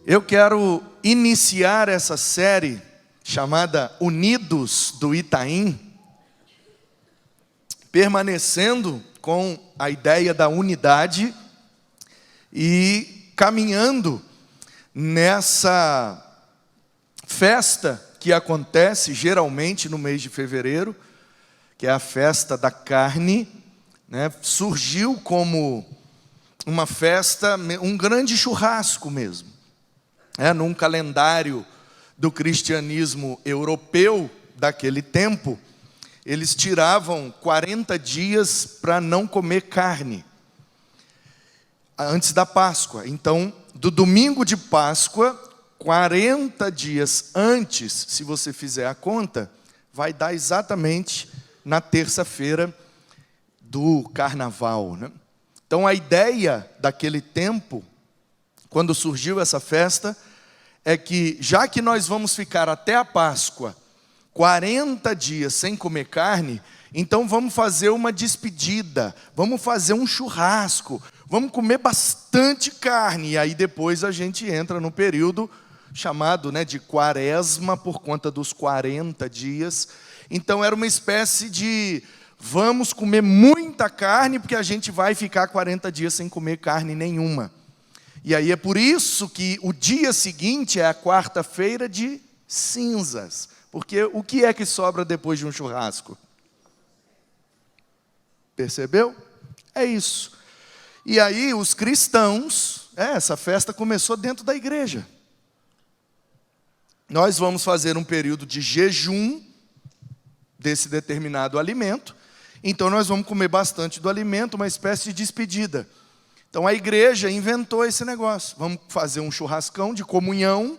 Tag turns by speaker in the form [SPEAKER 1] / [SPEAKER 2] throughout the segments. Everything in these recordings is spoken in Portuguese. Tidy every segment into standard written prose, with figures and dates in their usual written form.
[SPEAKER 1] Eu quero iniciar essa série chamada Unidos do Itaim, permanecendo com a ideia da unidade e caminhando nessa festa que acontece geralmente no mês de fevereiro, que é a festa da carne, né? Surgiu como uma festa, um grande churrasco mesmo. Num calendário do cristianismo europeu daquele tempo, eles tiravam 40 dias para não comer carne, antes da Páscoa. Então, do domingo de Páscoa, 40 dias antes, se você fizer a conta, vai dar exatamente na terça-feira do carnaval, né? Então, a ideia daquele tempo, quando surgiu essa festa, é que, já que nós vamos ficar até a Páscoa 40 dias sem comer carne, então vamos fazer uma despedida, vamos fazer um churrasco, vamos comer bastante carne, e aí depois a gente entra no período chamado, de quaresma, por conta dos 40 dias. Então era uma espécie de, vamos comer muita carne, porque a gente vai ficar 40 dias sem comer carne nenhuma. E aí é por isso que o dia seguinte é a quarta-feira de cinzas. Porque o que é que sobra depois de um churrasco? Percebeu? É isso. E aí os cristãos, essa festa começou dentro da igreja. Nós vamos fazer um período de jejum desse determinado alimento. Então nós vamos comer bastante do alimento, uma espécie de despedida. Então a igreja inventou esse negócio. Vamos fazer um churrascão de comunhão,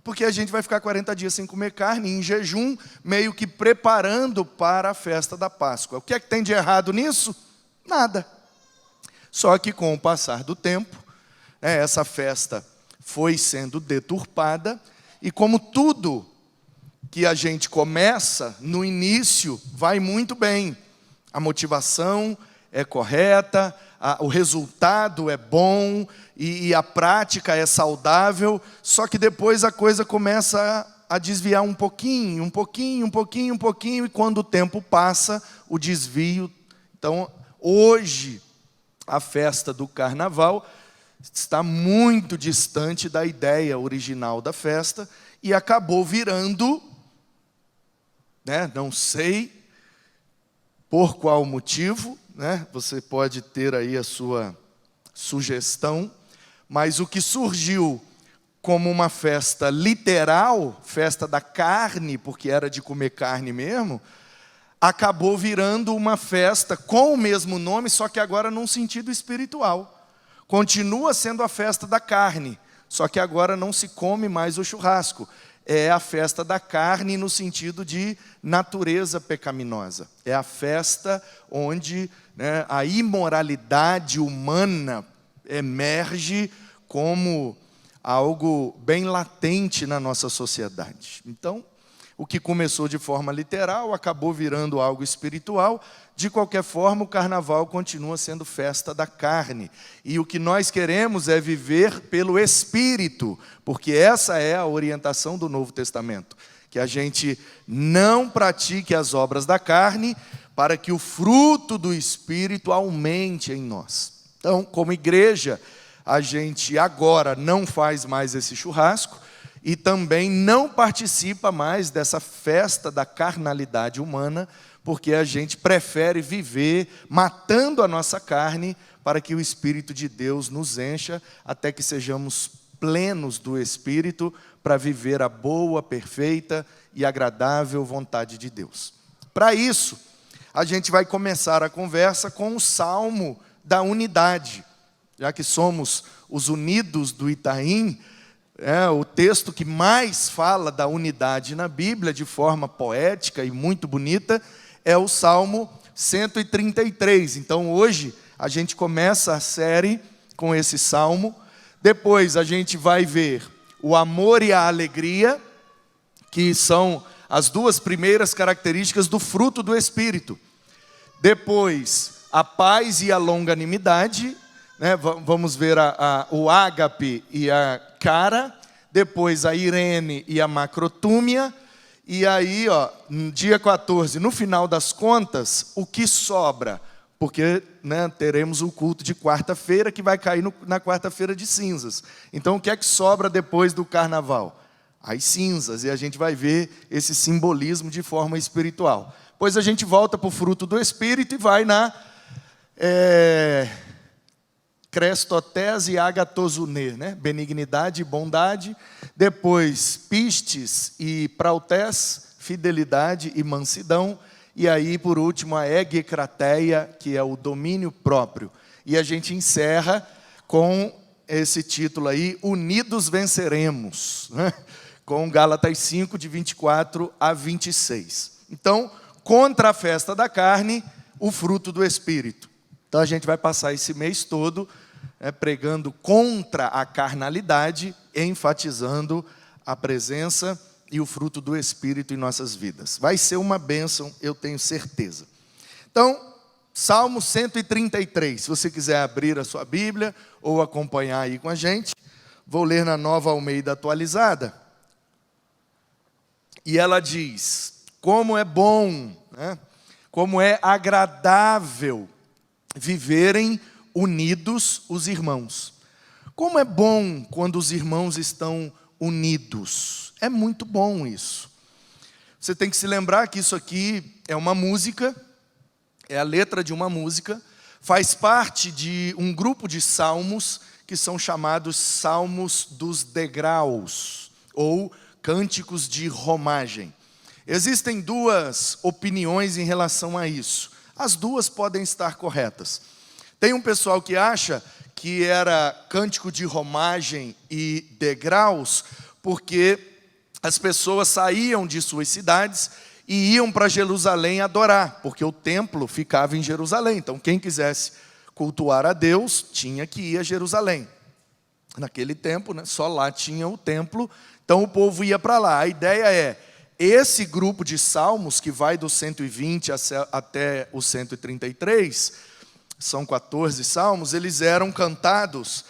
[SPEAKER 1] porque a gente vai ficar 40 dias sem comer carne, em jejum, meio que preparando para a festa da Páscoa. O que é que tem de errado nisso? Nada. Só que com o passar do tempo, essa festa foi sendo deturpada, e como tudo que a gente começa, no início, vai muito bem. A motivação é correta, o resultado é bom e a prática é saudável, só que depois a coisa começa a desviar um pouquinho, e quando o tempo passa, o desvio. Então, hoje, a festa do carnaval está muito distante da ideia original da festa e acabou virando, não sei por qual motivo, você pode ter aí a sua sugestão, mas o que surgiu como uma festa literal, festa da carne, porque era de comer carne mesmo, acabou virando uma festa com o mesmo nome, só que agora num sentido espiritual. Continua sendo a festa da carne, só que agora não se come mais o churrasco. É a festa da carne no sentido de natureza pecaminosa. É a festa onde a imoralidade humana emerge como algo bem latente na nossa sociedade. Então, o que começou de forma literal acabou virando algo espiritual. De qualquer forma, o carnaval continua sendo festa da carne. E o que nós queremos é viver pelo Espírito, porque essa é a orientação do Novo Testamento. Que a gente não pratique as obras da carne, para que o fruto do Espírito aumente em nós. Então, como igreja, a gente agora não faz mais esse churrasco, e também não participa mais dessa festa da carnalidade humana, porque a gente prefere viver matando a nossa carne para que o Espírito de Deus nos encha até que sejamos plenos do Espírito para viver a boa, perfeita e agradável vontade de Deus. Para isso, a gente vai começar a conversa com o Salmo da Unidade. Já que somos os unidos do Itaim, o texto que mais fala da unidade na Bíblia, de forma poética e muito bonita, é o Salmo 133. Então, hoje, a gente começa a série com esse Salmo. Depois, a gente vai ver o amor e a alegria, que são as duas primeiras características do fruto do Espírito. Depois, a paz e a longanimidade, Vamos ver o ágape e a cara, depois a Irene e a Macrotúmia, e aí, no dia 14, no final das contas, o que sobra? Porque teremos o culto de quarta-feira, que vai cair na quarta-feira de cinzas. Então, o que é que sobra depois do carnaval? As cinzas, e a gente vai ver esse simbolismo de forma espiritual. Depois a gente volta para o fruto do Espírito e vai na Crestotés e Agatosune, benignidade e bondade. Depois, pistes e prautes, fidelidade e mansidão. E aí, por último, a egecrateia, que é o domínio próprio. E a gente encerra com esse título aí, Unidos Venceremos, com Gálatas 5, de 24 a 26. Então, contra a festa da carne, o fruto do Espírito. Então, a gente vai passar esse mês todo pregando contra a carnalidade, enfatizando a presença e o fruto do Espírito em nossas vidas. Vai ser uma bênção, eu tenho certeza. Então, Salmo 133, se você quiser abrir a sua Bíblia ou acompanhar aí com a gente, vou ler na Nova Almeida Atualizada. E ela diz, como é bom, como é agradável viverem unidos os irmãos. Como é bom quando os irmãos estão unidos. É muito bom isso. Você tem que se lembrar que isso aqui é uma música, é a letra de uma música, faz parte de um grupo de salmos que são chamados Salmos dos Degraus, ou Cânticos de Romagem. Existem duas opiniões em relação a isso. As duas podem estar corretas. Tem um pessoal que acha que era cântico de romagem e degraus, porque as pessoas saíam de suas cidades e iam para Jerusalém adorar, porque o templo ficava em Jerusalém. Então, quem quisesse cultuar a Deus, tinha que ir a Jerusalém. Naquele tempo, só lá tinha o templo, então o povo ia para lá. A ideia é, esse grupo de salmos, que vai do 120 até o 133, são 14 salmos, eles eram cantados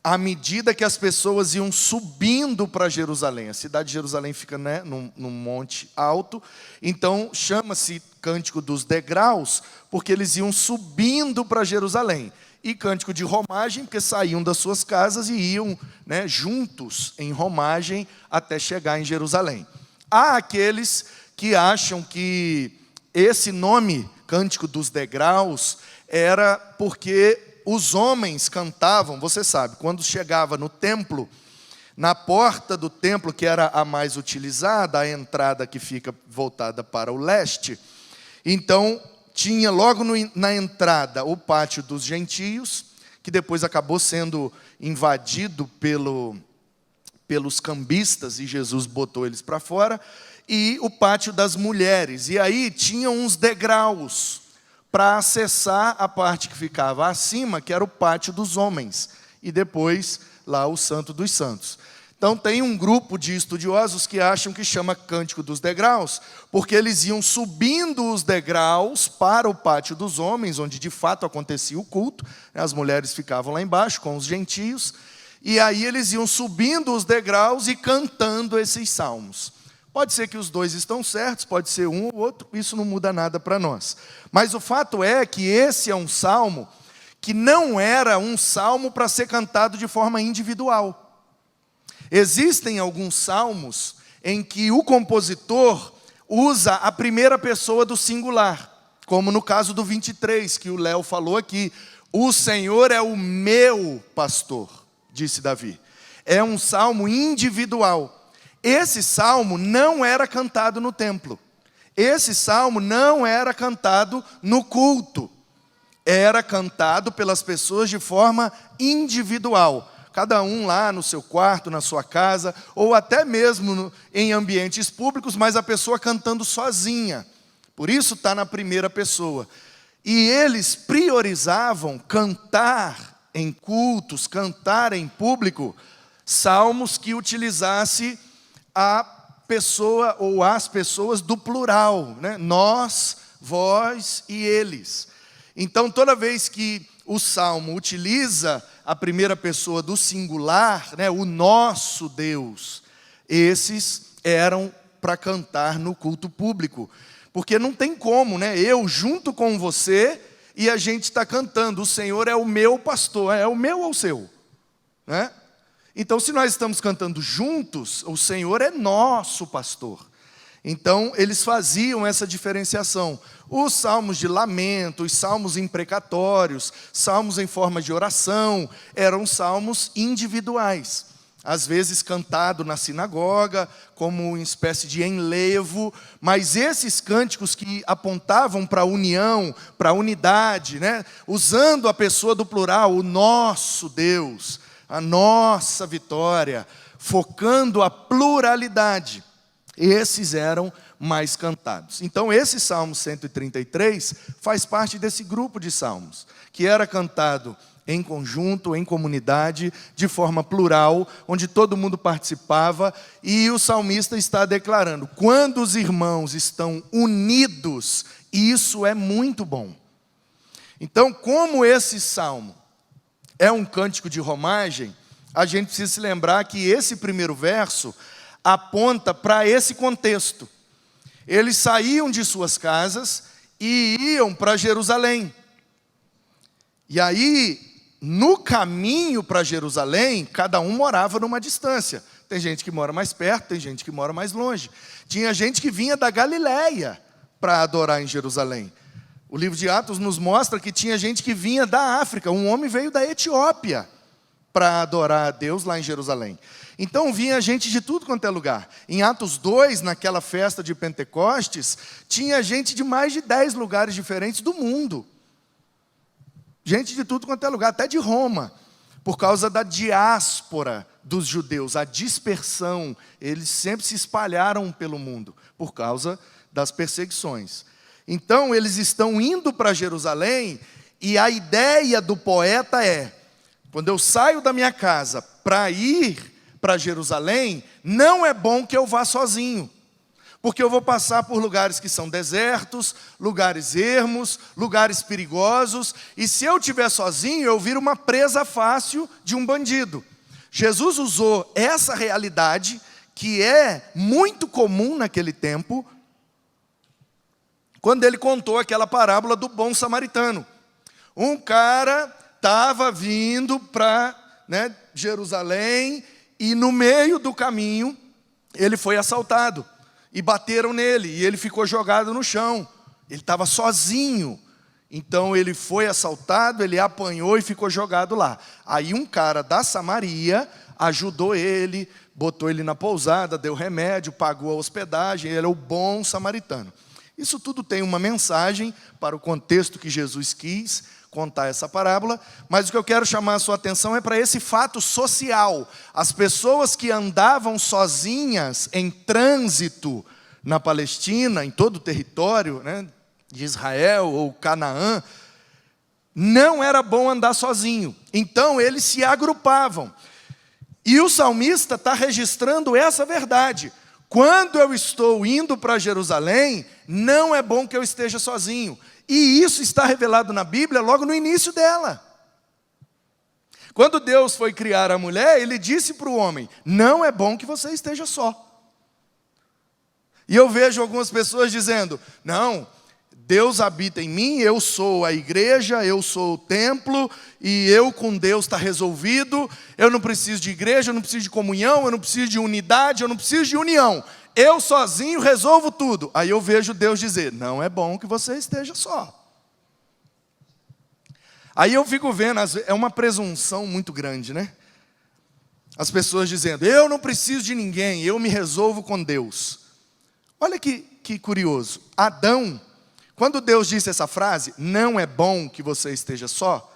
[SPEAKER 1] à medida que as pessoas iam subindo para Jerusalém. A cidade de Jerusalém fica num monte alto, então chama-se Cântico dos Degraus, porque eles iam subindo para Jerusalém. E Cântico de Romagem, porque saíam das suas casas e iam juntos em romagem até chegar em Jerusalém. Há aqueles que acham que esse nome, Cântico dos Degraus, era porque os homens cantavam, você sabe, quando chegava no templo, na porta do templo, que era a mais utilizada, a entrada que fica voltada para o leste, então tinha logo na entrada o pátio dos gentios, que depois acabou sendo invadido pelos cambistas, e Jesus botou eles para fora, e o pátio das mulheres. E aí tinha uns degraus para acessar a parte que ficava acima, que era o pátio dos homens, e depois lá o Santo dos Santos. Então tem um grupo de estudiosos que acham que chama Cântico dos Degraus, porque eles iam subindo os degraus para o pátio dos homens, onde de fato acontecia o culto, as mulheres ficavam lá embaixo com os gentios, e aí eles iam subindo os degraus e cantando esses salmos. Pode ser que os dois estão certos, pode ser um ou outro, isso não muda nada para nós. Mas o fato é que esse é um salmo que não era um salmo para ser cantado de forma individual. Existem alguns salmos em que o compositor usa a primeira pessoa do singular, como no caso do 23, que o Léo falou aqui. O Senhor é o meu pastor, disse Davi. É um salmo individual. Esse salmo não era cantado no templo. Esse salmo não era cantado no culto. Era cantado pelas pessoas de forma individual. Cada um lá no seu quarto, na sua casa, ou até mesmo em ambientes públicos, mas a pessoa cantando sozinha. Por isso está na primeira pessoa. E eles priorizavam cantar em cultos, cantar em público, salmos que utilizasse a pessoa ou as pessoas do plural, nós, vós e eles. Então, toda vez que o Salmo utiliza a primeira pessoa do singular, né, o nosso Deus, esses eram para cantar no culto público. Porque não tem como, né? Eu junto com você e a gente está cantando, o Senhor é o meu pastor, é o meu ou o seu? Né? Então, se nós estamos cantando juntos, o Senhor é nosso pastor. Então, eles faziam essa diferenciação. Os salmos de lamento, os salmos imprecatórios, salmos em forma de oração, eram salmos individuais. Às vezes cantado na sinagoga, como uma espécie de enlevo, mas esses cânticos que apontavam para a união, para a unidade, né? Usando a pessoa do plural, o nosso Deus, a nossa vitória, focando a pluralidade, esses eram mais cantados. Então esse Salmo 133 faz parte desse grupo de salmos, que era cantado em conjunto, em comunidade, de forma plural, onde todo mundo participava, e o salmista está declarando, quando os irmãos estão unidos, isso é muito bom. Então, como esse salmo é um cântico de romagem, a gente precisa se lembrar que esse primeiro verso aponta para esse contexto. Eles saíam de suas casas e iam para Jerusalém. E aí, no caminho para Jerusalém, cada um morava numa distância. Tem gente que mora mais perto, tem gente que mora mais longe. Tinha gente que vinha da Galileia para adorar em Jerusalém. O livro de Atos nos mostra que tinha gente que vinha da África. Um homem veio da Etiópia para adorar a Deus lá em Jerusalém. Então vinha gente de tudo quanto é lugar. Em Atos 2, naquela festa de Pentecostes, tinha gente de mais de 10 lugares diferentes do mundo. Gente de tudo quanto é lugar, até de Roma, por causa da diáspora dos judeus, a dispersão. Eles sempre se espalharam pelo mundo, por causa das perseguições. Então, eles estão indo para Jerusalém, e a ideia do poeta é, quando eu saio da minha casa para ir para Jerusalém, não é bom que eu vá sozinho. Porque eu vou passar por lugares que são desertos, lugares ermos, lugares perigosos, e se eu estiver sozinho, eu viro uma presa fácil de um bandido. Jesus usou essa realidade, que é muito comum naquele tempo, quando ele contou aquela parábola do bom samaritano. Um cara estava vindo para Jerusalém, e no meio do caminho, ele foi assaltado. E bateram nele, e ele ficou jogado no chão. Ele estava sozinho. Então ele foi assaltado, ele apanhou e ficou jogado lá. Aí um cara da Samaria ajudou ele, botou ele na pousada, deu remédio, pagou a hospedagem, ele é o bom samaritano. Isso tudo tem uma mensagem para o contexto que Jesus quis contar essa parábola, mas o que eu quero chamar a sua atenção é para esse fato social. As pessoas que andavam sozinhas em trânsito na Palestina, em todo o território, né, de Israel ou Canaã, não era bom andar sozinho. Então eles se agrupavam. E o salmista está registrando essa verdade. Quando eu estou indo para Jerusalém, não é bom que eu esteja sozinho. E isso está revelado na Bíblia logo no início dela. Quando Deus foi criar a mulher, Ele disse para o homem, não é bom que você esteja só. E eu vejo algumas pessoas dizendo, não, Deus habita em mim, eu sou a igreja, eu sou o templo, e eu com Deus está resolvido, eu não preciso de igreja, eu não preciso de comunhão, eu não preciso de unidade, eu não preciso de união. Eu sozinho resolvo tudo. Aí eu vejo Deus dizer, não é bom que você esteja só. Aí eu fico vendo, é uma presunção muito grande, né? As pessoas dizendo, eu não preciso de ninguém, eu me resolvo com Deus. Olha que curioso. Adão, quando Deus disse essa frase, não é bom que você esteja só,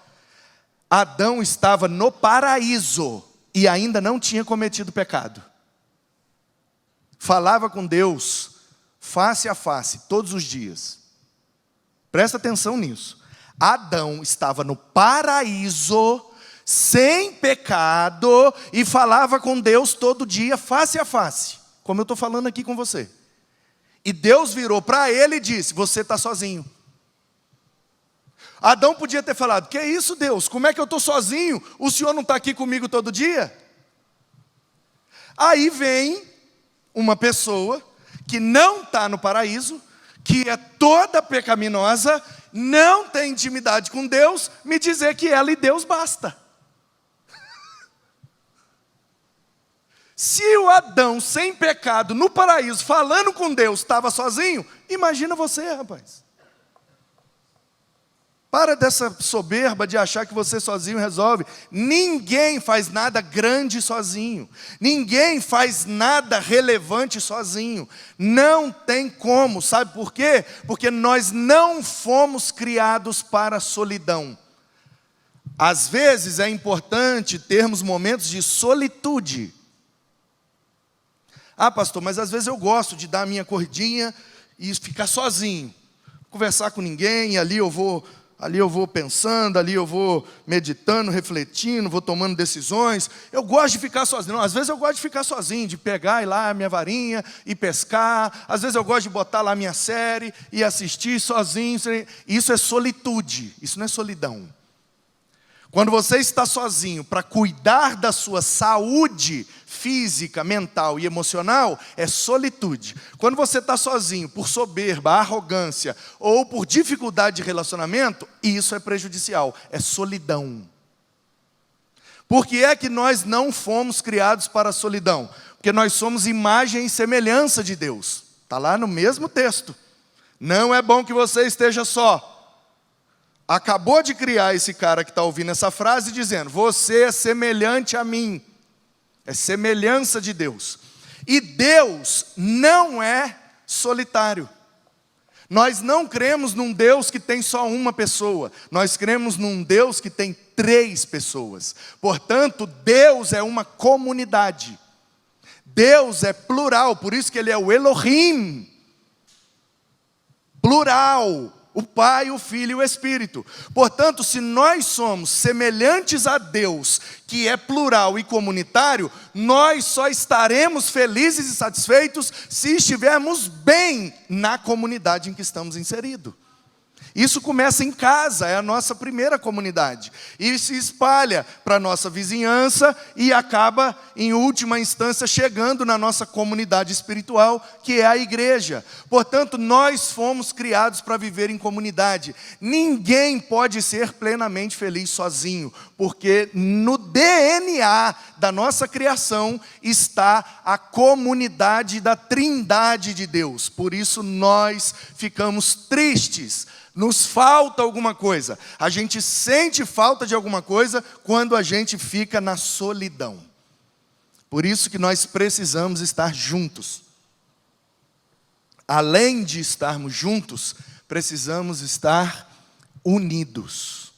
[SPEAKER 1] Adão estava no paraíso e ainda não tinha cometido pecado. Falava com Deus face a face, todos os dias. Presta atenção nisso. Adão estava no paraíso, sem pecado, e falava com Deus todo dia, face a face, como eu estou falando aqui com você. E Deus virou para ele e disse, você está sozinho. Adão podia ter falado: que isso, Deus? Como é que eu estou sozinho? O Senhor não está aqui comigo todo dia? Aí vem uma pessoa que não está no paraíso, que é toda pecaminosa, não tem intimidade com Deus, me dizer que ela e Deus basta. Se o Adão, sem pecado, no paraíso, falando com Deus, estava sozinho, imagina você, rapaz. Para dessa soberba de achar que você sozinho resolve. Ninguém faz nada grande sozinho. Ninguém faz nada relevante sozinho. Não tem como. Sabe por quê? Porque nós não fomos criados para a solidão. Às vezes é importante termos momentos de solitude. Ah, pastor, mas às vezes eu gosto de dar a minha corridinha e ficar sozinho. Conversar com ninguém, ali eu vou pensando, ali eu vou meditando, refletindo, vou tomando decisões. Eu gosto de ficar sozinho. Não, às vezes eu gosto de ficar sozinho, de pegar e lá a minha varinha e pescar. Às vezes eu gosto de botar lá a minha série e assistir sozinho. Isso é solitude, isso não é solidão. Quando você está sozinho para cuidar da sua saúde física, mental e emocional, é solitude. Quando você está sozinho por soberba, arrogância ou por dificuldade de relacionamento, isso é prejudicial, é solidão. Por que é que nós não fomos criados para a solidão? Porque nós somos imagem e semelhança de Deus. Está lá no mesmo texto. Não é bom que você esteja só. Acabou de criar esse cara que está ouvindo essa frase dizendo: você é semelhante a mim. É semelhança de Deus. E Deus não é solitário. Nós não cremos num Deus que tem só uma pessoa. Nós cremos num Deus que tem 3 pessoas. Portanto, Deus é uma comunidade. Deus é plural, por isso que Ele é o Elohim. Plural. O Pai, o Filho e o Espírito. Portanto, se nós somos semelhantes a Deus, que é plural e comunitário, nós só estaremos felizes e satisfeitos se estivermos bem na comunidade em que estamos inseridos. Isso começa em casa, é a nossa primeira comunidade. E se espalha para a nossa vizinhança e acaba, em última instância, chegando na nossa comunidade espiritual, que é a igreja. Portanto, nós fomos criados para viver em comunidade. Ninguém pode ser plenamente feliz sozinho, porque no DNA da nossa criação está a comunidade da Trindade de Deus. Por isso nós ficamos tristes. Nos falta alguma coisa. A gente sente falta de alguma coisa quando a gente fica na solidão. Por isso que nós precisamos estar juntos. Além de estarmos juntos, precisamos estar unidos.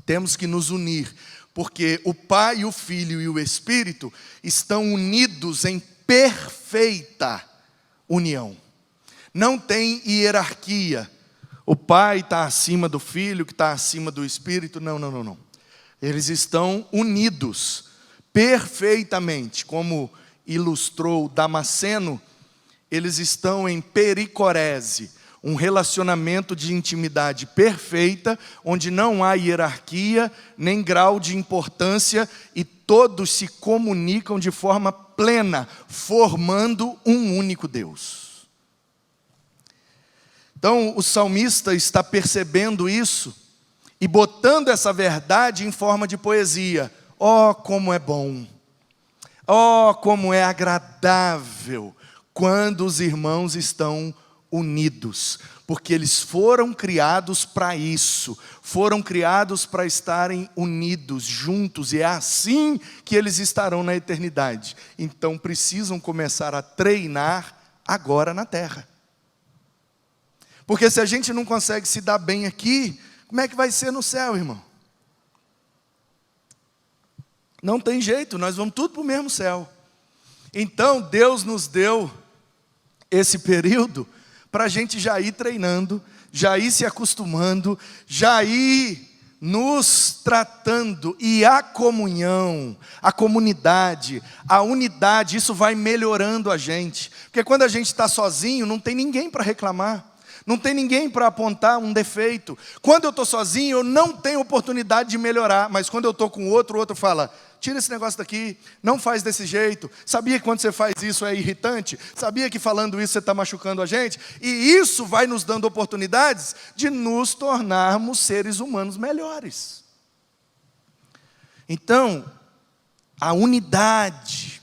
[SPEAKER 1] Temos que nos unir, porque o Pai, o Filho e o Espírito estão unidos em perfeita união. Não tem hierarquia. O Pai está acima do Filho, que está acima do Espírito. Não. Eles estão unidos perfeitamente. Como ilustrou Damasceno, eles estão em pericorese, um relacionamento de intimidade perfeita, onde não há hierarquia, nem grau de importância, e todos se comunicam de forma plena, formando um único Deus. Então, o salmista está percebendo isso e botando essa verdade em forma de poesia. Oh, como é bom! Oh, como é agradável quando os irmãos estão unidos, porque eles foram criados para isso, foram criados para estarem unidos, juntos, e é assim que eles estarão na eternidade. Então, precisam começar a treinar agora na terra. Porque se a gente não consegue se dar bem aqui, como é que vai ser no céu, irmão? Não tem jeito, nós vamos tudo para o mesmo céu. Então, Deus nos deu esse período para a gente já ir treinando, já ir se acostumando, já ir nos tratando. E a comunhão, a comunidade, a unidade, isso vai melhorando a gente. Porque quando a gente está sozinho, não tem ninguém para reclamar. Não tem ninguém para apontar um defeito. Quando eu estou sozinho, eu não tenho oportunidade de melhorar. Mas quando eu estou com o outro fala, tira esse negócio daqui, não faz desse jeito. Sabia que quando você faz isso é irritante? Sabia que falando isso você está machucando a gente? E isso vai nos dando oportunidades de nos tornarmos seres humanos melhores. Então, a unidade,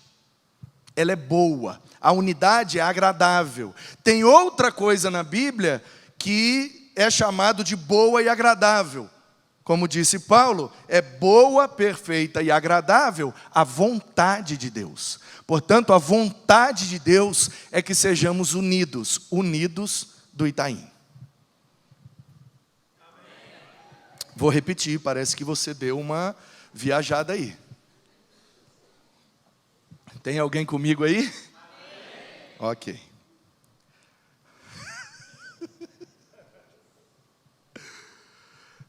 [SPEAKER 1] ela é boa. A unidade é agradável. Tem outra coisa na Bíblia que é chamado de boa e agradável. Como disse Paulo, é boa, perfeita e agradável a vontade de Deus. Portanto, a vontade de Deus é que sejamos unidos do Itaim. Vou repetir, parece que você deu uma viajada aí. Tem alguém comigo aí? Ok.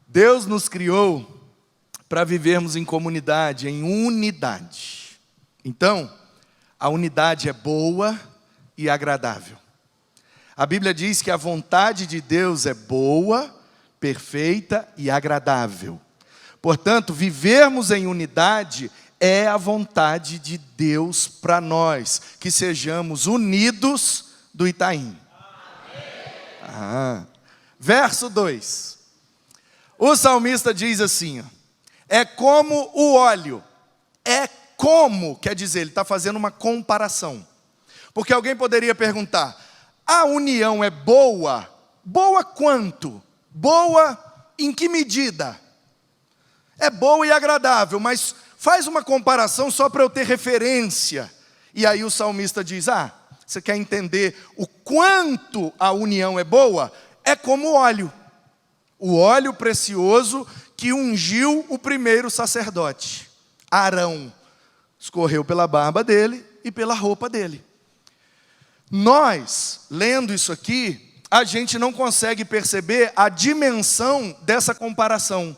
[SPEAKER 1] Deus nos criou para vivermos em comunidade, em unidade. Então, a unidade é boa e agradável. A Bíblia diz que a vontade de Deus é boa, perfeita e agradável. Portanto, vivermos em unidade é a vontade de Deus para nós, que sejamos unidos do Itaim. Verso 2. O salmista diz assim, é como o óleo. É como, quer dizer, ele está fazendo uma comparação. Porque alguém poderia perguntar, a união é boa? Boa quanto? Boa em que medida? É boa e agradável, mas faz uma comparação só para eu ter referência. E aí o salmista diz, você quer entender o quanto a união é boa? É como o óleo. O óleo precioso que ungiu o primeiro sacerdote, Arão. Escorreu pela barba dele e pela roupa dele. Nós, lendo isso aqui, a gente não consegue perceber a dimensão dessa comparação.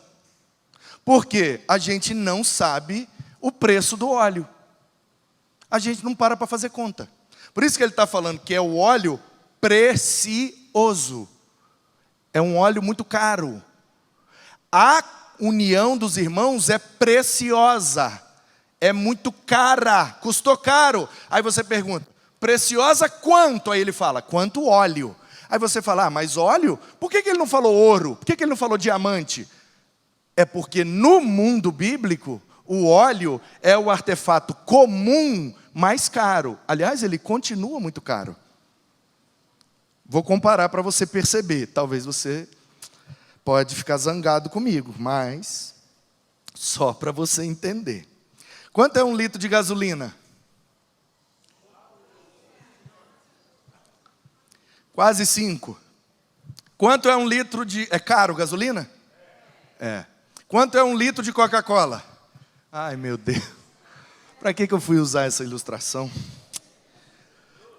[SPEAKER 1] Porque a gente não sabe o preço do óleo. A gente não para fazer conta. Por isso que ele está falando que é o óleo precioso. É um óleo muito caro. A união dos irmãos é preciosa. É muito cara. Custou caro. Aí você pergunta, preciosa quanto? Aí ele fala, quanto óleo. Aí você fala, mas óleo? Por que ele não falou ouro? Por que ele não falou diamante? É porque no mundo bíblico, o óleo é o artefato comum mais caro. Aliás, ele continua muito caro. Vou comparar para você perceber. Talvez você pode ficar zangado comigo, mas só para você entender. Quanto é 1 litro de gasolina? Quase 5. Quanto é 1 litro de... É caro gasolina? É. Quanto é 1 litro de Coca-Cola? Ai, meu Deus. Para que eu fui usar essa ilustração?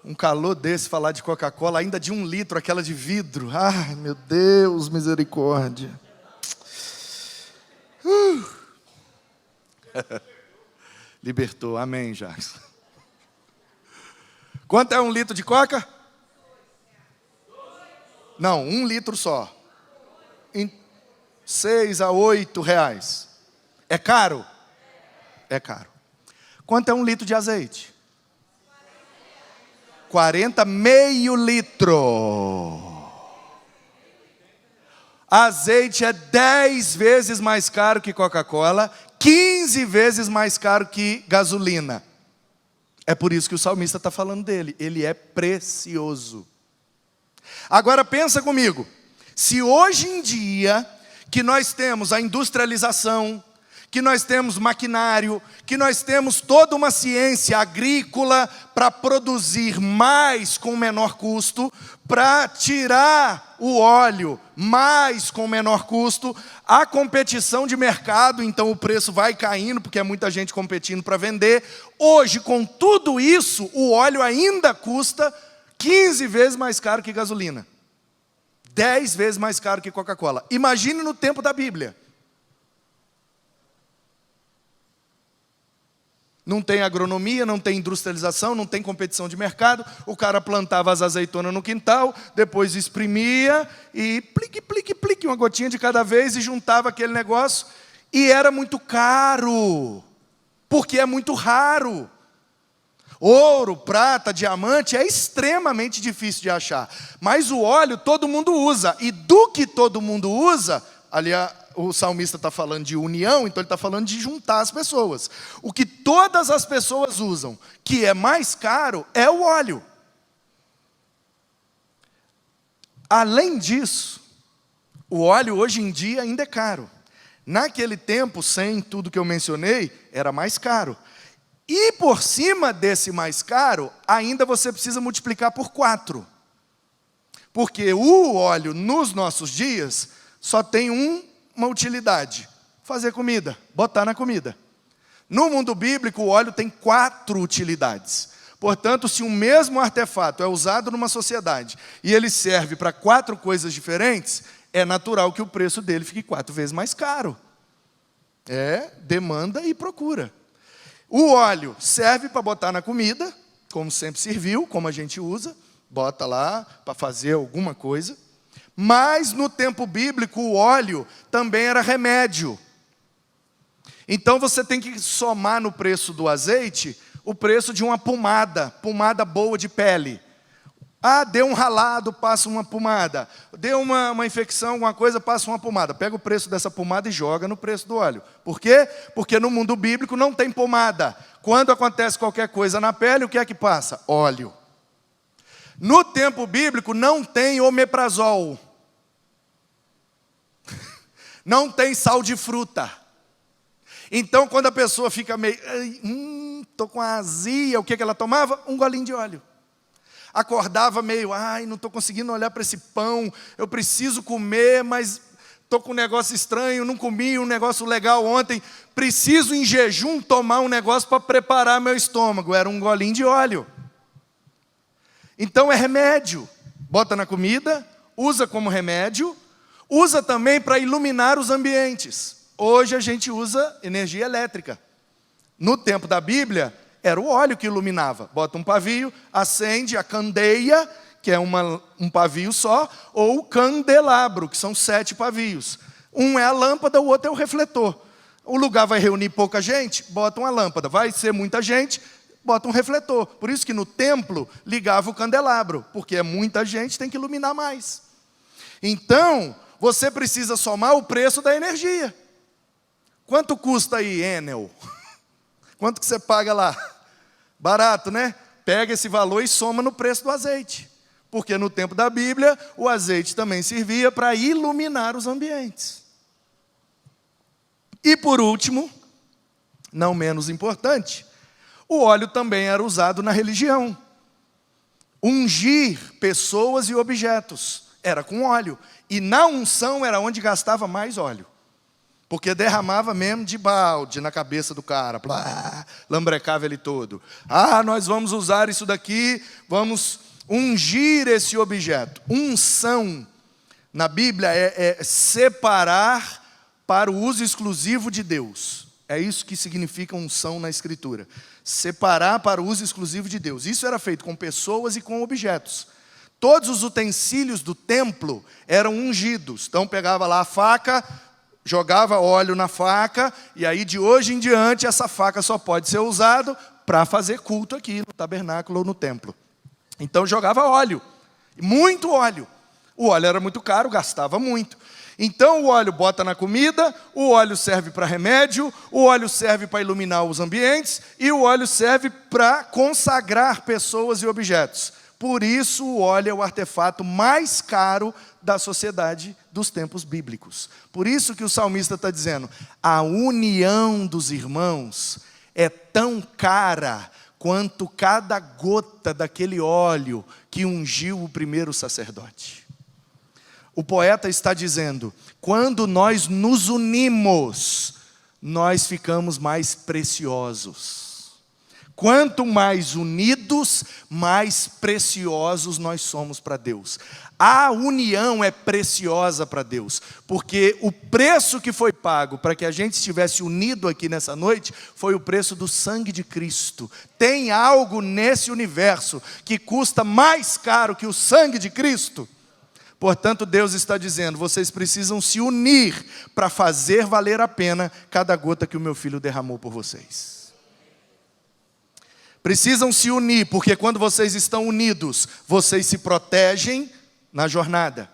[SPEAKER 1] Um calor desse, falar de Coca-Cola, ainda de 1 litro, aquela de vidro. Ai, meu Deus, misericórdia. Libertou, amém, Jackson. Quanto é 1 litro de Coca? Não, 1 litro só. 6 a 8 reais. É caro? É caro. Quanto é 1 litro de azeite? 40, meio litro. Azeite é 10 vezes mais caro que Coca-Cola, 15 vezes mais caro que gasolina. É por isso que o salmista está falando dele. Ele é precioso. Agora pensa comigo. Se hoje em dia que nós temos a industrialização, que nós temos maquinário, que nós temos toda uma ciência agrícola para produzir mais com menor custo, para tirar o óleo mais com menor custo, a competição de mercado, então o preço vai caindo, porque é muita gente competindo para vender. Hoje, com tudo isso, o óleo ainda custa 15 vezes mais caro que gasolina. 10 vezes mais caro que Coca-Cola. Imagine no tempo da Bíblia. Não tem agronomia, não tem industrialização, não tem competição de mercado. O cara plantava as azeitonas no quintal, depois espremia e plique, plique, plique, uma gotinha de cada vez e juntava aquele negócio. E era muito caro, porque é muito raro. Ouro, prata, diamante é extremamente difícil de achar. Mas o óleo todo mundo usa. E do que todo mundo usa, ali o salmista está falando de união, então ele está falando de juntar as pessoas. O que todas as pessoas usam, que é mais caro, é o óleo. Além disso, o óleo hoje em dia ainda é caro. Naquele tempo, sem tudo que eu mencionei, era mais caro. E por cima desse mais caro, ainda você precisa multiplicar por 4. Porque o óleo, nos nossos dias, só tem uma utilidade: fazer comida, botar na comida. No mundo bíblico, o óleo tem 4 utilidades. Portanto, se o mesmo artefato é usado numa sociedade e ele serve para 4 coisas diferentes, é natural que o preço dele fique 4 vezes mais caro. É demanda e procura. O óleo serve para botar na comida, como sempre serviu, como a gente usa, bota lá para fazer alguma coisa. Mas no tempo bíblico o óleo também era remédio. Então você tem que somar no preço do azeite o preço de uma pomada boa de pele. Ah, deu um ralado, passa uma pomada. Deu uma infecção, alguma coisa, passa uma pomada. Pega o preço dessa pomada e joga no preço do óleo. Por quê? Porque no mundo bíblico não tem pomada. Quando acontece qualquer coisa na pele, o que é que passa? Óleo. No tempo bíblico não tem omeprazol. Não tem sal de fruta. Então quando a pessoa fica meio, estou com azia, o que ela tomava? Um golinho de óleo. Acordava meio, não estou conseguindo olhar para esse pão, eu preciso comer, mas estou com um negócio estranho, não comi um negócio legal ontem, preciso em jejum tomar um negócio para preparar meu estômago. Era um golinho de óleo. Então é remédio. Bota na comida, usa como remédio, usa também para iluminar os ambientes. Hoje a gente usa energia elétrica. No tempo da Bíblia, era o óleo que iluminava. Bota um pavio, acende a candeia, que é um pavio só, ou o candelabro, que são 7 pavios. Um é a lâmpada, o outro é o refletor. O lugar vai reunir pouca gente, bota uma lâmpada. Vai ser muita gente, bota um refletor. Por isso que no templo ligava o candelabro, porque é muita gente, tem que iluminar mais. Então, você precisa somar o preço da energia. Quanto custa aí, Enel? Quanto que você paga lá? Barato, né? Pega esse valor e soma no preço do azeite. Porque no tempo da Bíblia, o azeite também servia para iluminar os ambientes. E por último, não menos importante, o óleo também era usado na religião. Ungir pessoas e objetos era com óleo. E na unção era onde gastava mais óleo. Porque derramava mesmo de balde na cabeça do cara, lambrecava ele todo. Nós vamos usar isso daqui, vamos ungir esse objeto. Unção, na Bíblia, é separar para o uso exclusivo de Deus. É isso que significa unção na Escritura. Separar para o uso exclusivo de Deus. Isso era feito com pessoas e com objetos. Todos os utensílios do templo eram ungidos. Então pegava lá a faca, jogava óleo na faca, e aí de hoje em diante essa faca só pode ser usada para fazer culto aqui no tabernáculo ou no templo. Então jogava óleo, muito óleo. O óleo era muito caro, gastava muito. Então o óleo bota na comida, o óleo serve para remédio, o óleo serve para iluminar os ambientes, e o óleo serve para consagrar pessoas e objetos. Por isso o óleo é o artefato mais caro da sociedade dos tempos bíblicos. Por isso que o salmista está dizendo, a união dos irmãos é tão cara quanto cada gota daquele óleo que ungiu o primeiro sacerdote. O poeta está dizendo, quando nós nos unimos, nós ficamos mais preciosos. Quanto mais unidos, mais preciosos nós somos para Deus. A união é preciosa para Deus, porque o preço que foi pago para que a gente estivesse unido aqui nessa noite, foi o preço do sangue de Cristo. Tem algo nesse universo que custa mais caro que o sangue de Cristo? Portanto, Deus está dizendo, vocês precisam se unir para fazer valer a pena cada gota que o meu filho derramou por vocês. Precisam se unir, porque quando vocês estão unidos, vocês se protegem na jornada.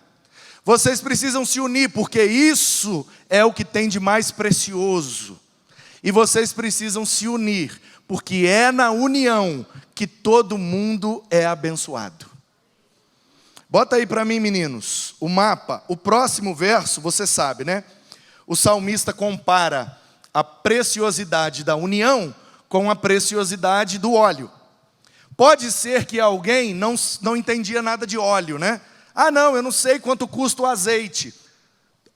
[SPEAKER 1] Vocês precisam se unir, porque isso é o que tem de mais precioso. E vocês precisam se unir, porque é na união que todo mundo é abençoado. Bota aí para mim, meninos, o mapa. O próximo verso, você sabe, né? O salmista compara a preciosidade da união com a preciosidade do óleo. Pode ser que alguém não entendia nada de óleo, né? Ah, não, eu não sei quanto custa o azeite.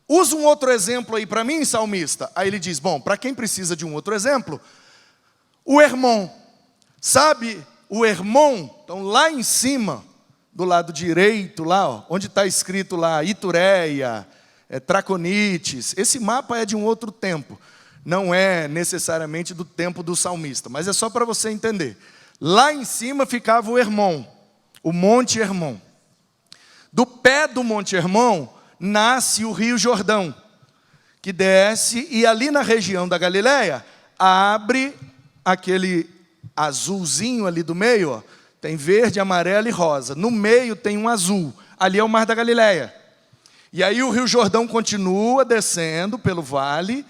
[SPEAKER 1] Usa um outro exemplo aí para mim, salmista. Aí ele diz, bom, para quem precisa de um outro exemplo, o Hermon. Sabe o Hermon? Então lá em cima, do lado direito, lá, ó, onde está escrito lá, Itureia, Traconites. Esse mapa é de um outro tempo. Não é necessariamente do tempo do salmista, mas é só para você entender. Lá em cima ficava o Hermon, o Monte Hermon. Do pé do Monte Hermon nasce o Rio Jordão, que desce e ali na região da Galileia abre aquele azulzinho ali do meio, ó, tem verde, amarelo e rosa. No meio tem um azul, ali é o Mar da Galileia. E aí o Rio Jordão continua descendo pelo vale,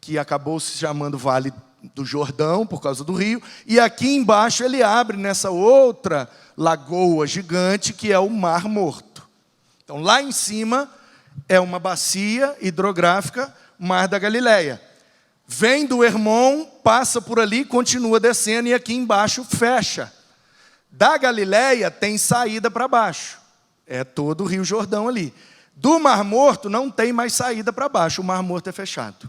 [SPEAKER 1] que acabou se chamando Vale do Jordão, por causa do rio, e aqui embaixo ele abre nessa outra lagoa gigante, que é o Mar Morto. Então, lá em cima é uma bacia hidrográfica, Mar da Galileia. Vem do Hermon, passa por ali, continua descendo, e aqui embaixo fecha. Da Galileia tem saída para baixo, é todo o Rio Jordão ali. Do Mar Morto não tem mais saída para baixo, o Mar Morto é fechado.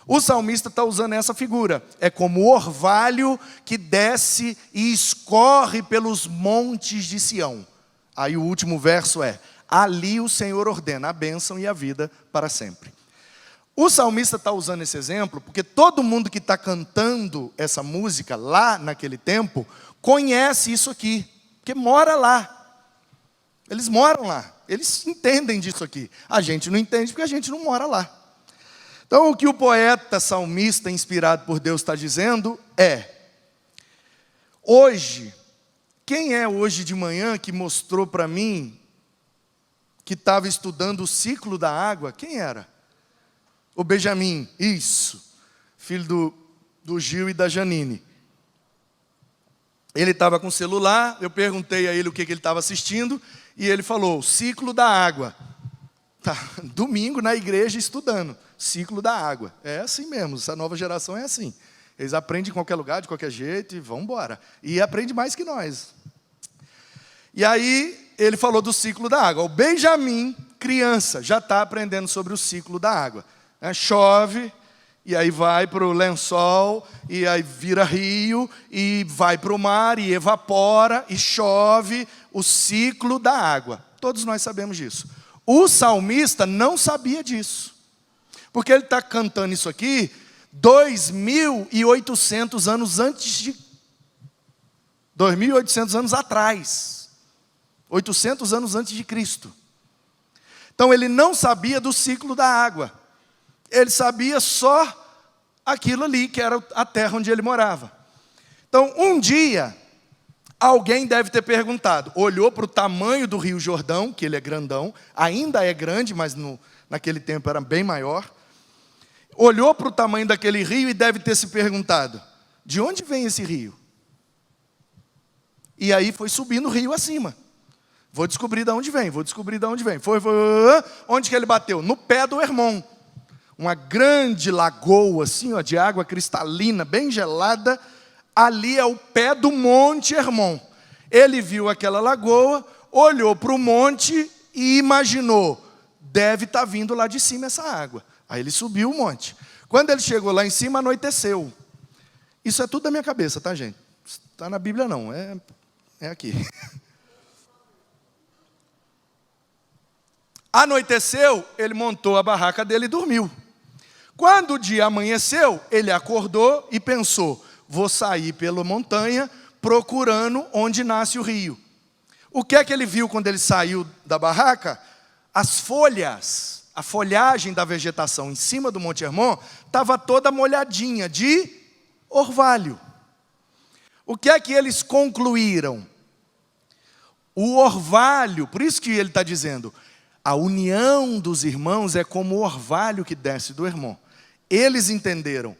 [SPEAKER 1] O salmista está usando essa figura. É como o orvalho que desce e escorre pelos montes de Sião. Aí o último verso é, ali o Senhor ordena a bênção e a vida para sempre. O salmista está usando esse exemplo porque todo mundo que está cantando essa música lá naquele tempo conhece isso aqui, porque mora lá. Eles moram lá, eles entendem disso aqui. A gente não entende porque a gente não mora lá. Então, o que o poeta salmista, inspirado por Deus, está dizendo é, hoje, quem é hoje de manhã que mostrou para mim que estava estudando o ciclo da água? Quem era? O Benjamin, isso, filho do Gil e da Janine. Ele estava com o celular, eu perguntei a ele o que ele estava assistindo, e ele falou, ciclo da água. Tá, domingo na igreja estudando, ciclo da água. É assim mesmo, essa nova geração é assim. Eles aprendem em qualquer lugar, de qualquer jeito, e vão embora. E aprende mais que nós. E aí, ele falou do ciclo da água. O Benjamin, criança, já está aprendendo sobre o ciclo da água. Chove, e aí vai para o lençol, e aí vira rio, e vai para o mar, e evapora, e chove, o ciclo da água. Todos nós sabemos disso. O salmista não sabia disso, porque ele está cantando isso aqui 2.800 anos antes de... 2.800 anos atrás, 800 anos antes de Cristo. Então ele não sabia do ciclo da água, ele sabia só aquilo ali, que era a terra onde ele morava. Então um dia, alguém deve ter perguntado, olhou para o tamanho do Rio Jordão, que ele é grandão, ainda é grande, mas naquele tempo era bem maior. Olhou para o tamanho daquele rio e deve ter se perguntado, de onde vem esse rio? E aí foi subindo o rio acima. Vou descobrir de onde vem, vou descobrir de onde vem. Foi, onde que ele bateu? No pé do Hermon. Uma grande lagoa assim, ó, de água cristalina, bem gelada. Ali é o pé do Monte Hermon. Ele viu aquela lagoa, olhou para o monte e imaginou, deve estar vindo lá de cima essa água. Aí ele subiu o monte. Quando ele chegou lá em cima, anoiteceu. Isso é tudo da minha cabeça, tá, gente? Está na Bíblia não, é aqui. Anoiteceu, ele montou a barraca dele e dormiu. Quando o dia amanheceu, ele acordou e pensou: vou sair pela montanha procurando onde nasce o rio. O que é que ele viu quando ele saiu da barraca? As folhas, a folhagem da vegetação em cima do Monte Hermon estava toda molhadinha de orvalho. O que é que eles concluíram? O orvalho, por isso que ele está dizendo, a união dos irmãos é como o orvalho que desce do Hermon. Eles entenderam,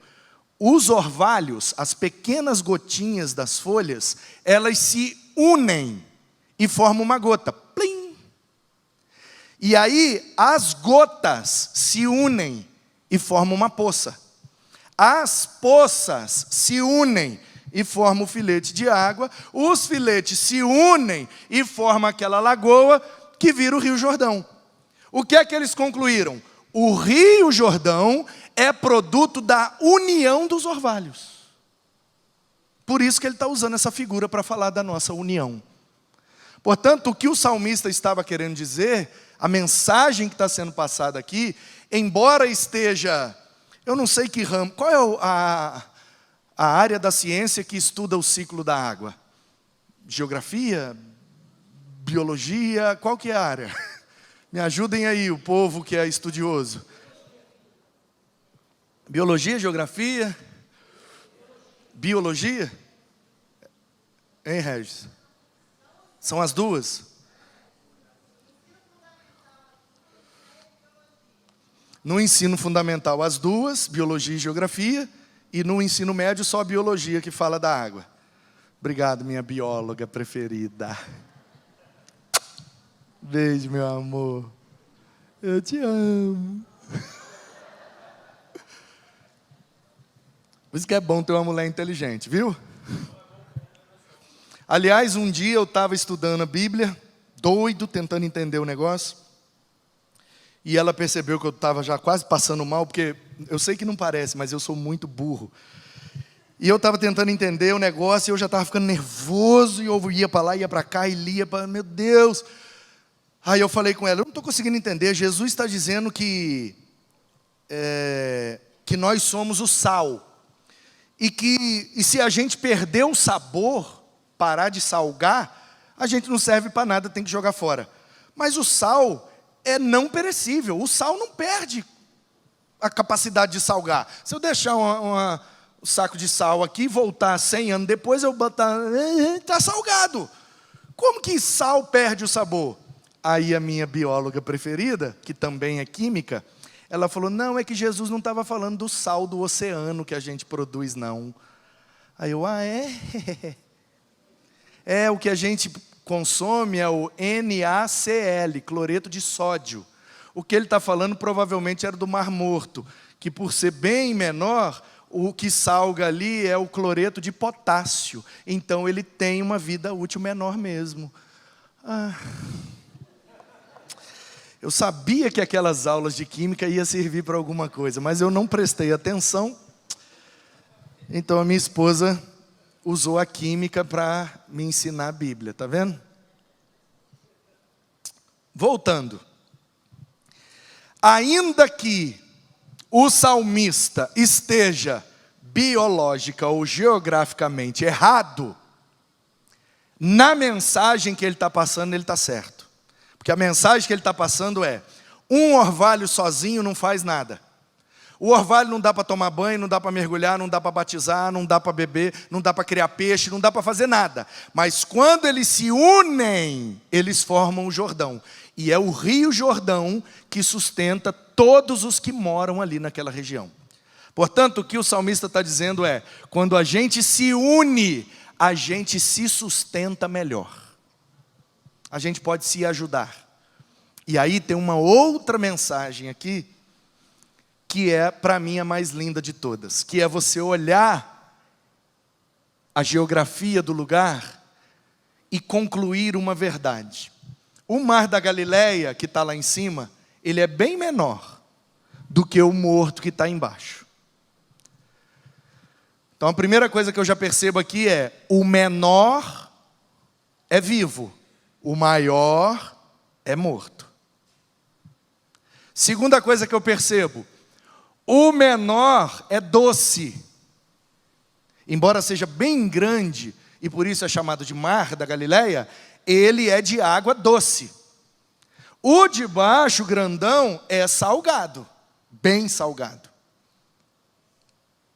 [SPEAKER 1] os orvalhos, as pequenas gotinhas das folhas, elas se unem e formam uma gota. Plim! E aí, as gotas se unem e formam uma poça. As poças se unem e formam o filete de água. Os filetes se unem e formam aquela lagoa que vira o Rio Jordão. O que é que eles concluíram? O Rio Jordão é produto da união dos orvalhos. Por isso que ele está usando essa figura para falar da nossa união. Portanto, o que o salmista estava querendo dizer, a mensagem que está sendo passada aqui, embora esteja, eu não sei que ramo, qual é a área da ciência que estuda o ciclo da água? Geografia? Biologia? Qual que é a área? Me ajudem aí, o povo que é estudioso. Biologia, geografia? Biologia? Hein, Regis? São as duas? No ensino fundamental, as duas, biologia e geografia, e no ensino médio, só a biologia que fala da água. Obrigado, minha bióloga preferida. Beijo, meu amor. Eu te amo. Por isso que é bom ter uma mulher inteligente, viu? Aliás, um dia eu estava estudando a Bíblia, doido, tentando entender o negócio. E ela percebeu que eu estava já quase passando mal, porque eu sei que não parece, mas eu sou muito burro. E eu estava tentando entender o negócio, e eu já estava ficando nervoso, e eu ia para lá, ia para cá, e lia, meu Deus. Aí eu falei com ela, eu não estou conseguindo entender, Jesus está dizendo que nós somos o sal. E se a gente perder o sabor, parar de salgar, a gente não serve para nada, tem que jogar fora. Mas o sal é não perecível, o sal não perde a capacidade de salgar. Se eu deixar um saco de sal aqui e voltar 100 anos depois, eu botar, está salgado. Como que sal perde o sabor? Aí a minha bióloga preferida, que também é química, ela falou, não, é que Jesus não estava falando do sal do oceano que a gente produz, não. Aí eu, é? É, o que a gente consome é o NaCl, cloreto de sódio. O que ele está falando provavelmente era do Mar Morto, que por ser bem menor, o que salga ali é o cloreto de potássio. Então ele tem uma vida útil menor mesmo. Eu sabia que aquelas aulas de química iam servir para alguma coisa, mas eu não prestei atenção. Então a minha esposa usou a química para me ensinar a Bíblia, tá vendo? Voltando. Ainda que o salmista esteja biológica ou geograficamente errado, na mensagem que ele está passando, ele está certo. Porque a mensagem que ele está passando é, um orvalho sozinho não faz nada. O orvalho não dá para tomar banho, não dá para mergulhar, não dá para batizar, não dá para beber, não dá para criar peixe, não dá para fazer nada. Mas quando eles se unem, eles formam o Jordão. E é o Rio Jordão que sustenta todos os que moram ali naquela região. Portanto, o que o salmista está dizendo é, quando a gente se une, a gente se sustenta melhor. A gente pode se ajudar. E aí tem uma outra mensagem aqui, que é, para mim, a mais linda de todas, que é você olhar a geografia do lugar e concluir uma verdade. O Mar da Galileia, que está lá em cima, ele é bem menor do que o morto que está embaixo. Então a primeira coisa que eu já percebo aqui é: o menor é vivo, o maior é morto. Segunda coisa que eu percebo: o menor é doce. Embora seja bem grande, e por isso é chamado de Mar da Galileia, ele é de água doce. O de baixo, grandão, é salgado, bem salgado.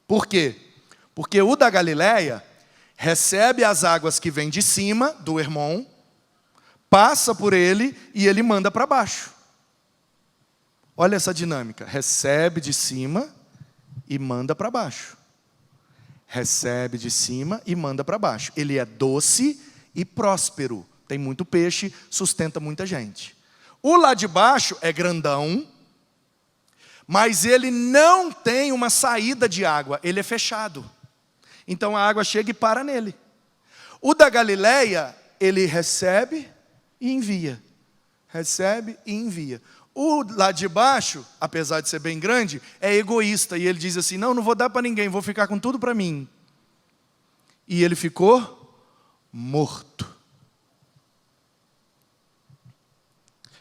[SPEAKER 1] Por quê? Porque o da Galileia recebe as águas que vêm de cima, do Hermon, passa por ele e ele manda para baixo. Olha essa dinâmica: recebe de cima e manda para baixo. Recebe de cima e manda para baixo. Ele é doce e próspero. Tem muito peixe, sustenta muita gente. O lá de baixo é grandão, mas ele não tem uma saída de água. Ele é fechado. Então a água chega e para nele. O da Galileia, ele recebe e envia. Recebe e envia. O lá de baixo, apesar de ser bem grande, é egoísta. E ele diz assim: não vou dar para ninguém, vou ficar com tudo para mim. E ele ficou morto.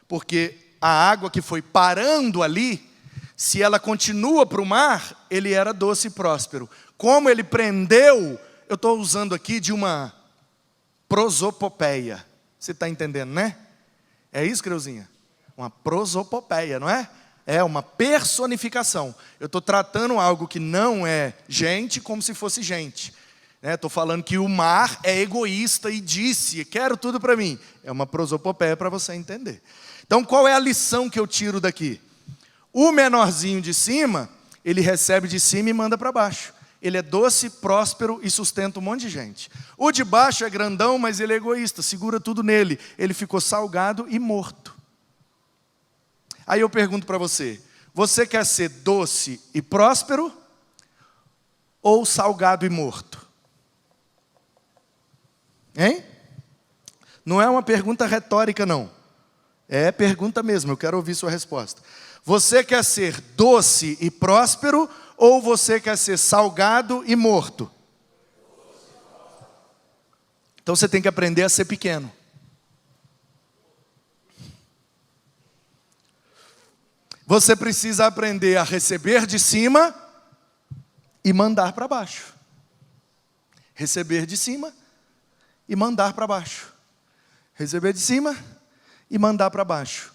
[SPEAKER 1] Porque a água que foi parando ali, se ela continua para o mar, ele era doce e próspero. Como ele prendeu, eu estou usando aqui de uma prosopopeia. Você está entendendo, né? É isso, Creuzinha? Uma prosopopeia, não é? É uma personificação. Eu estou tratando algo que não é gente como se fosse gente. Estou falando que o mar é egoísta e disse: quero tudo para mim. É uma prosopopeia para você entender. Então qual é a lição que eu tiro daqui? O menorzinho de cima, ele recebe de cima e manda para baixo. Ele é doce, próspero e sustenta um monte de gente. O de baixo é grandão, mas ele é egoísta, segura tudo nele. Ele ficou salgado e morto. Aí eu pergunto para você: você quer ser doce e próspero ou salgado e morto? Hein? Não é uma pergunta retórica, não. É pergunta mesmo, eu quero ouvir sua resposta. Você quer ser doce e próspero ou você quer ser salgado e morto? Então você tem que aprender a ser pequeno. Você precisa aprender a receber de cima e mandar para baixo. Receber de cima e mandar para baixo. Receber de cima e mandar para baixo.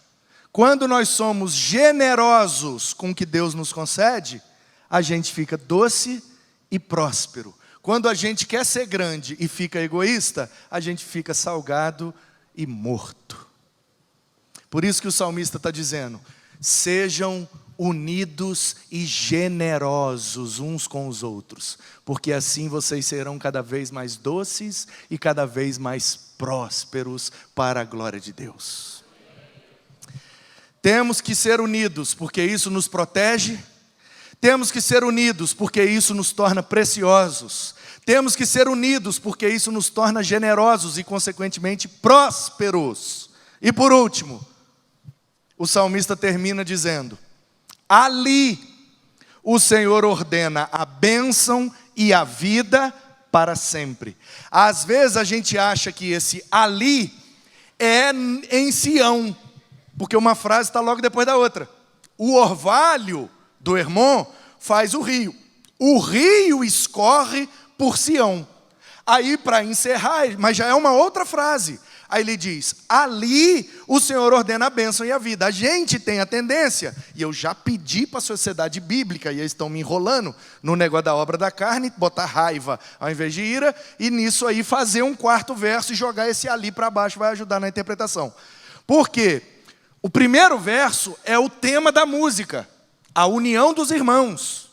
[SPEAKER 1] Quando nós somos generosos com o que Deus nos concede, a gente fica doce e próspero. Quando a gente quer ser grande e fica egoísta, a gente fica salgado e morto. Por isso que o salmista está dizendo: sejam unidos e generosos uns com os outros, porque assim vocês serão cada vez mais doces e cada vez mais prósperos para a glória de Deus. Temos que ser unidos, porque isso nos protege. Temos que ser unidos, porque isso nos torna preciosos. Temos que ser unidos, porque isso nos torna generosos e, consequentemente, prósperos. E por último, o salmista termina dizendo: ali o Senhor ordena a bênção e a vida para sempre. Às vezes a gente acha que esse ali é em Sião, porque uma frase está logo depois da outra. O orvalho do Hermon faz o rio. O rio escorre por Sião. Aí, para encerrar, mas já é uma outra frase. Aí ele diz: ali o Senhor ordena a bênção e a vida. A gente tem a tendência, e eu já pedi para a sociedade bíblica, e eles estão me enrolando no negócio da obra da carne, botar raiva ao invés de ira, e nisso aí fazer um quarto verso e jogar esse ali para baixo vai ajudar na interpretação. Por quê? O primeiro verso é o tema da música, a união dos irmãos.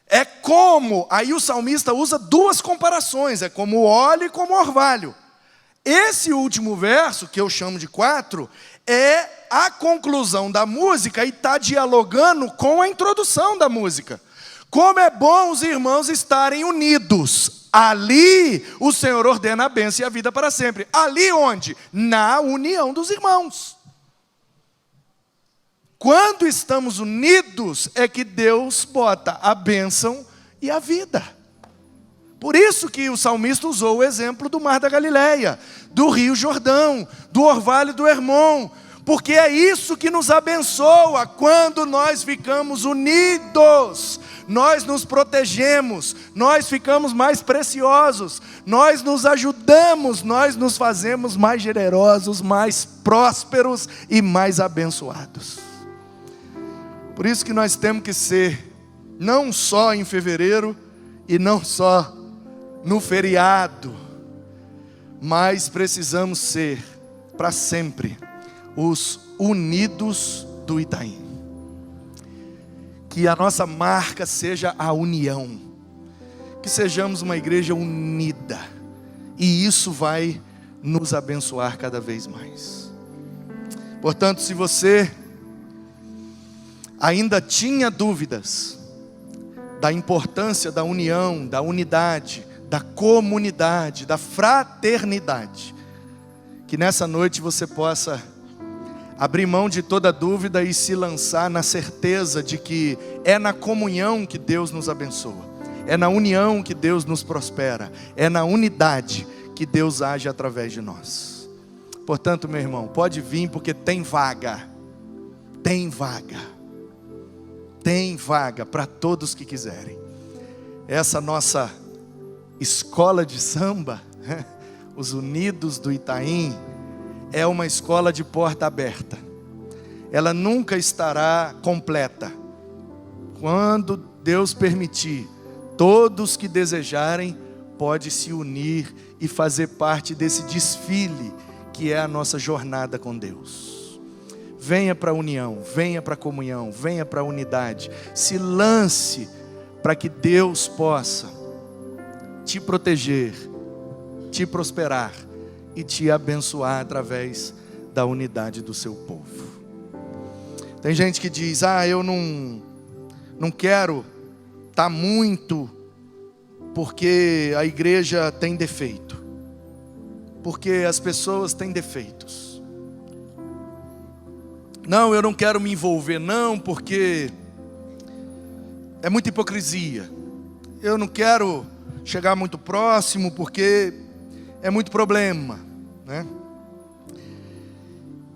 [SPEAKER 1] É como, aí o salmista usa duas comparações, é como o óleo e como o orvalho. Esse último verso, que eu chamo de 4, é a conclusão da música e está dialogando com a introdução da música. Como é bom os irmãos estarem unidos. Ali o Senhor ordena a bênção e a vida para sempre. Ali onde? Na união dos irmãos. Quando estamos unidos é que Deus bota a bênção e a vida. Por isso que o salmista usou o exemplo do Mar da Galileia, do Rio Jordão, do Orvalho do Hermon, porque é isso que nos abençoa quando nós ficamos unidos, nós nos protegemos, nós ficamos mais preciosos, nós nos ajudamos, nós nos fazemos mais generosos, mais prósperos e mais abençoados. Por isso que nós temos que ser, não só em fevereiro e não só no feriado, mas precisamos ser para sempre os unidos do Itaim. Que a nossa marca seja a união, que sejamos uma igreja unida, e isso vai nos abençoar cada vez mais. Portanto, se você ainda tinha dúvidas da importância da união, da unidade, da comunidade, da fraternidade, que nessa noite você possa abrir mão de toda dúvida e se lançar na certeza de que é na comunhão que Deus nos abençoa, é na união que Deus nos prospera, é na unidade que Deus age através de nós. Portanto, meu irmão, pode vir, porque tem vaga, tem vaga, tem vaga para todos que quiserem. Essa nossa escola de samba, os Unidos do Itaim, é uma escola de porta aberta. Ela nunca estará completa. Quando Deus permitir, todos que desejarem podem se unir e fazer parte desse desfile que é a nossa jornada com Deus. Venha para a união, venha para a comunhão, venha para a unidade. Se lance para que Deus possa te proteger, te prosperar e te abençoar através da unidade do seu povo. Tem gente que diz: eu não quero estar muito, porque a igreja tem defeito, porque as pessoas têm defeitos. Não, eu não quero me envolver não, porque é muita hipocrisia. Eu não quero chegar muito próximo, porque é muito problema, né?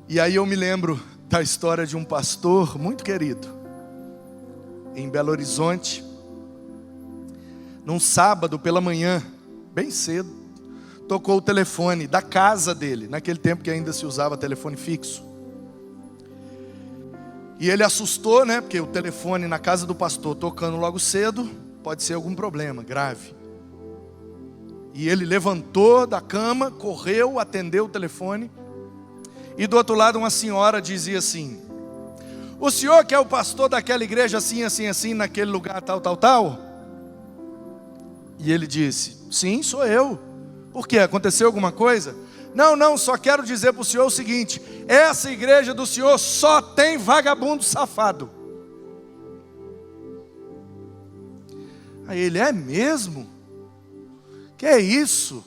[SPEAKER 1] E aí eu me lembro da história de um pastor muito querido, em Belo Horizonte, num sábado pela manhã, bem cedo, tocou o telefone da casa dele, naquele tempo que ainda se usava telefone fixo. E ele assustou, né? Porque o telefone na casa do pastor tocando logo cedo, pode ser algum problema grave. E ele levantou da cama, correu, atendeu o telefone. E do outro lado uma senhora dizia assim: o senhor que é o pastor daquela igreja assim, assim, assim, naquele lugar tal, tal, tal? E ele disse: sim, sou eu. Por quê? Aconteceu alguma coisa? Não, só quero dizer para o senhor o seguinte: essa igreja do senhor só tem vagabundo safado. Aí ele: é mesmo? Que é isso?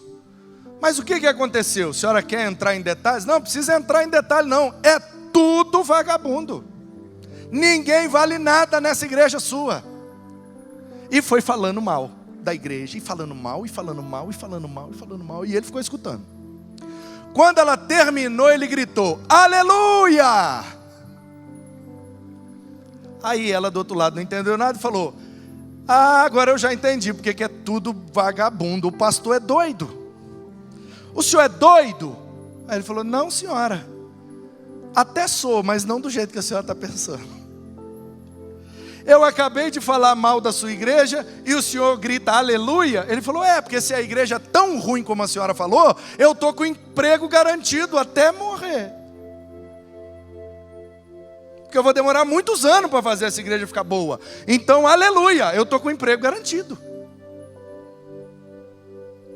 [SPEAKER 1] Mas o que aconteceu? A senhora quer entrar em detalhes? Não precisa entrar em detalhes não, é tudo vagabundo. Ninguém vale nada nessa igreja sua. E foi falando mal da igreja, e falando mal, e falando mal, e falando mal, e falando mal, e ele ficou escutando. Quando ela terminou, ele gritou: aleluia! Aí ela do outro lado não entendeu nada e falou: agora eu já entendi porque que é tudo vagabundo, o pastor é doido. O senhor é doido? Aí ele falou: não, senhora, até sou, mas não do jeito que a senhora está pensando. Eu acabei de falar mal da sua igreja e o senhor grita aleluia. Ele falou: é, porque se a igreja é tão ruim como a senhora falou, eu estou com emprego garantido até morrer. Porque eu vou demorar muitos anos para fazer essa igreja ficar boa. Então, aleluia, eu estou com emprego garantido.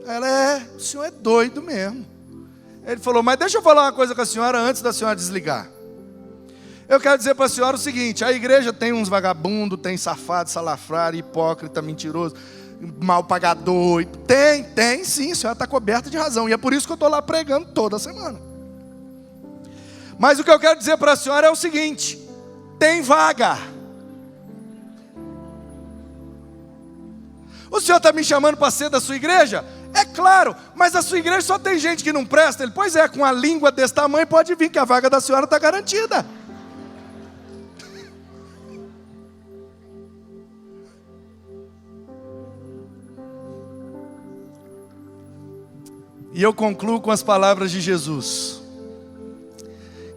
[SPEAKER 1] Ela: o senhor é doido mesmo. Ele falou: mas deixa eu falar uma coisa com a senhora antes da senhora desligar. Eu quero dizer para a senhora o seguinte: a igreja tem uns vagabundos, tem safado, salafrário, hipócrita, mentiroso, mal pagador. Tem sim, a senhora está coberta de razão. E é por isso que eu estou lá pregando toda semana. Mas o que eu quero dizer para a senhora é o seguinte: tem vaga. O senhor está me chamando para ser da sua igreja? É claro, mas a sua igreja só tem gente que não presta. Ele, pois é, com a língua desse tamanho pode vir que a vaga da senhora está garantida. E eu concluo com as palavras de Jesus,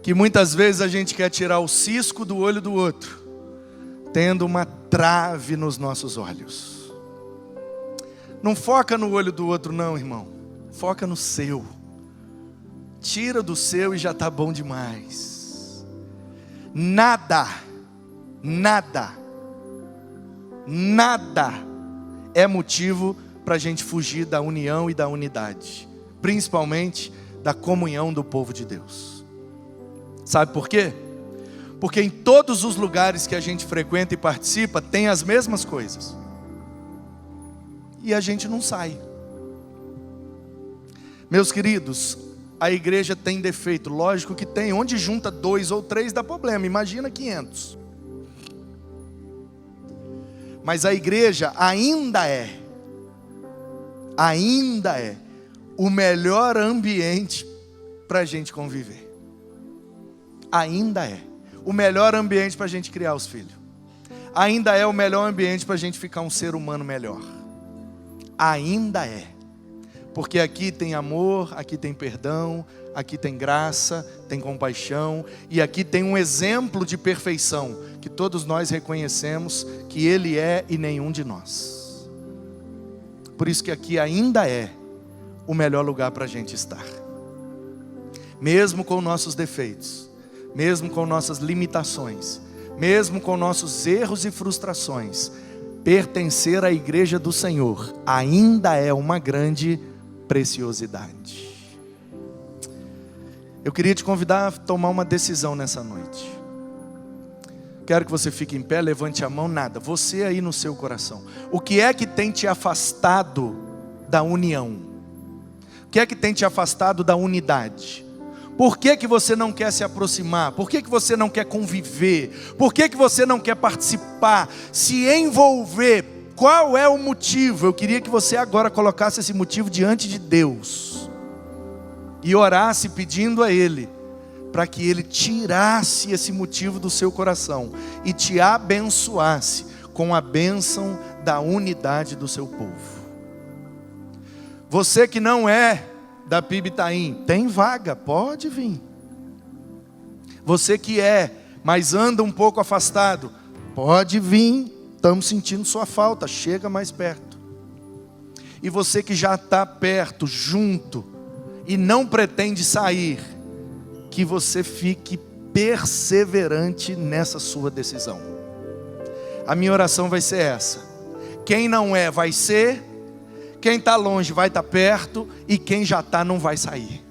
[SPEAKER 1] que muitas vezes a gente quer tirar o cisco do olho do outro, tendo uma trave nos nossos olhos. Não foca no olho do outro não, irmão. Foca no seu. Tira do seu e já está bom demais. Nada é motivo para a gente fugir da união e da unidade, principalmente da comunhão do povo de Deus. Sabe por quê? Porque em todos os lugares que a gente frequenta e participa, tem as mesmas coisas. E a gente não sai. Meus queridos, a igreja tem defeito, lógico que tem. Onde junta 2 ou 3 dá problema, imagina 500. Mas a igreja ainda é o melhor ambiente para a gente conviver. Ainda é o melhor ambiente para a gente criar os filhos. Ainda é o melhor ambiente para a gente ficar um ser humano melhor. Ainda é. Porque aqui tem amor, aqui tem perdão, aqui tem graça, tem compaixão. E aqui tem um exemplo de perfeição, que todos nós reconhecemos que Ele é e nenhum de nós. Por isso que aqui ainda é o melhor lugar para a gente estar. Mesmo com nossos defeitos, mesmo com nossas limitações, mesmo com nossos erros e frustrações, pertencer à igreja do Senhor ainda é uma grande preciosidade. Eu queria te convidar a tomar uma decisão nessa noite. Quero que você fique em pé, levante a mão, nada. Você aí no seu coração. O que é que tem te afastado da união? O que é que tem te afastado da unidade? Por que que você não quer se aproximar? Por que que você não quer conviver? Por que que você não quer participar? Se envolver? Qual é o motivo? Eu queria que você agora colocasse esse motivo diante de Deus e orasse pedindo a Ele para que Ele tirasse esse motivo do seu coração e te abençoasse com a bênção da unidade do seu povo. Você que não é da PIB Itaim, tem vaga, pode vir. Você que é, mas anda um pouco afastado, pode vir, estamos sentindo sua falta, chega mais perto. E você que já está perto, junto, e não pretende sair, que você fique perseverante nessa sua decisão. A minha oração vai ser essa: quem não é, vai ser. Quem está longe vai estar perto, e quem já está não vai sair.